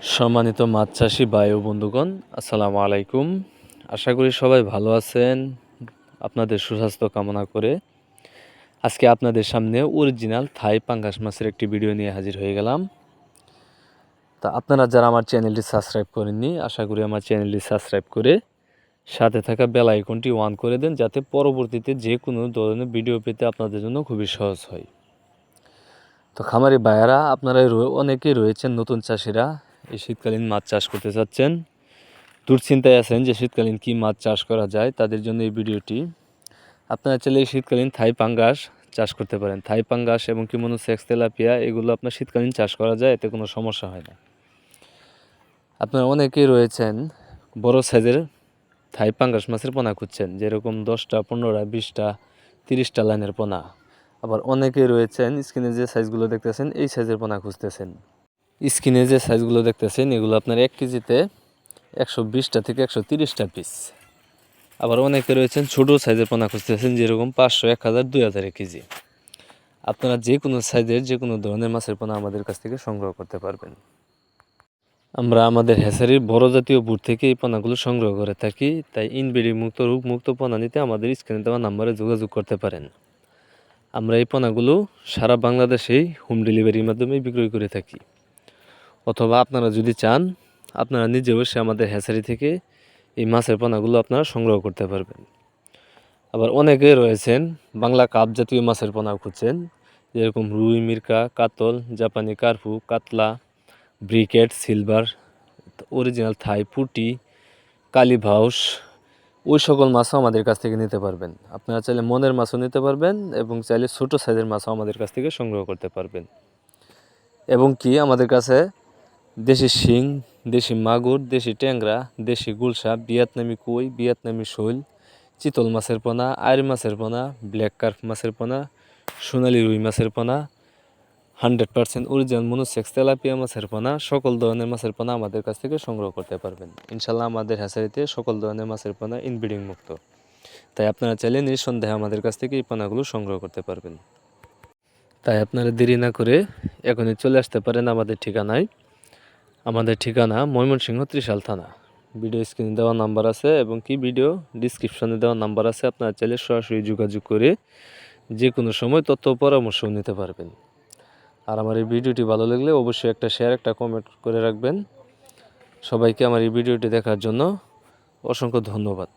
সম্মানিত মাছ চাষি ভাই ও বন্ধুগণ, আসসালামু আলাইকুম। আশা করি সবাই ভালো আছেন। আপনাদের সুস্বাস্থ্য কামনা করে আজকে আপনাদের সামনে অরিজিনাল থাই পাঙ্গাস মাছের একটি ভিডিও নিয়ে হাজির হয়ে গেলাম। তা আপনারা যারা আমার চ্যানেলটি সাবস্ক্রাইব করেননি, আশা করি আমার চ্যানেলটি সাবস্ক্রাইব করে সাথে থাকা বেল আইকনটি অন করে দেন, যাতে পরবর্তীতে যে কোনো ধরনের ভিডিও পেতে আপনাদের জন্য খুবই সহজ হয়। তো খামারি ভাইয়ারা, আপনারা অনেকেই রয়েছেন নতুন চাষিরা, এই শীতকালীন মাছ চাষ করতে চাচ্ছেন, দুশ্চিন্তায় আছেন যে শীতকালীন কী মাছ চাষ করা যায়। তাদের জন্য এই ভিডিওটি। আপনারা চাইলে এই শীতকালীন থাই পাঙ্গাস চাষ করতে পারেন। থাই পাঙ্গাস এবং কিমোনোসেক্স তেলাপিয়া, এগুলো আপনার শীতকালীন চাষ করা যায়, এতে কোনো সমস্যা হয় না। আপনারা অনেকেই রয়েছেন বড় সাইজের থাই পাঙ্গাস মাছের পোনা খুঁজছেন, যেরকম 10টা 15টা 20টা 30টা লাইনের পোনা। আবার অনেকেই রয়েছেন স্ক্রিনে যে সাইজগুলো দেখতেছেন এই সাইজের পোনা খুঁজতেছেন। স্ক্রিনে যে সাইজগুলো দেখতেছেন এগুলো আপনার 1 কেজিতে 120টা থেকে 130টা পিস। আবার অনেকে রয়েছেন ছোটো সাইজের পোনা খুঁজতেছেন, যেরকম 500, 1000, 2000 কেজি। আপনারা যে কোনো সাইজের যে কোনো ধরনের মাছের পোনা আমাদের কাছ থেকে সংগ্রহ করতে পারবেন। আমরা আমাদের হ্যাচারির বড় জাতীয় বুট থেকে এই পোনাগুলো সংগ্রহ করে থাকি। তাই ইনব্রিডিং মুক্ত রোগ মুক্ত পোনা নিতে আমাদের স্ক্রিনে দেওয়া নাম্বারে যোগাযোগ করতে পারেন। আমরা এই পোনাগুলো সারা বাংলাদেশেই হোম ডেলিভারির মাধ্যমে বিক্রয় করে থাকি। অথবা আপনারা যদি চান, আপনারা নিজে বসে আমাদের হ্যাচারি থেকে এই মাছের পোনাগুলো আপনারা সংগ্রহ করতে পারবেন। আবার অনেকে রয়েছেন বাংলা কাপ জাতীয় মাছের পোনা খুঁজছেন, যেরকম রুই, মিরকা, কাতল, জাপানি কার্পু, কাতলা, ব্রিকেট, সিলভার, অরিজিনাল থাই, পুঁটি, কালীভাউস, ওই সকল মাছও আমাদের কাছ থেকে নিতে পারবেন। আপনারা চাইলে মনের মাছও নিতে পারবেন এবং চাইলে ছোটো সাইজের মাছও আমাদের কাছ থেকে সংগ্রহ করতে পারবেন। এবং কি আমাদের কাছে দেশি শিং, দেশি মাগুর, দেশি ট্যাংরা, দেশি গুলশা, ভিয়েতনামি কই, ভিয়েতনামি শৈল, চিতল মাছের পোনা, আইর মাছের পোনা, ব্ল্যাক কার্প মাছের পোনা, সোনালি রুই মাছের পোনা, 100% অরিজিনাল মনোসেক্স তেলাপিয়া মাছের পোনা, সকল ধরনের মাছের পোনা আমাদের কাছ থেকে সংগ্রহ করতে পারবেন। ইনশাল্লাহ আমাদের হ্যাচারিতে সকল ধরনের মাছের পোনা ইনব্রিডিং মুক্ত। তাই আপনারা চাইলে নিঃসন্দেহে আমাদের কাছ থেকে এই পোনাগুলো সংগ্রহ করতে পারবেন। তাই আপনারা দেরি না করে এখনই চলে আসতে পারেন আমাদের ঠিকানায়। আমাদের ঠিকানা ময়মনসিংহ ত্রিশাল থানা। ভিডিও স্ক্রিনে দেওয়া নাম্বার আছে এবং কি ভিডিও ডিসক্রিপশনে দেওয়া নাম্বার আছে। আপনারা চাইলে সরাসরি যোগাযোগ করে যে কোনো সময় তথ্য পরামর্শ নিতে পারবেন। আর আমার এই ভিডিওটি ভালো লাগলে অবশ্যই একটা শেয়ার, একটা কমেন্ট করে রাখবেন। সবাইকে আমার এই ভিডিওটি দেখার জন্য অসংখ্য ধন্যবাদ।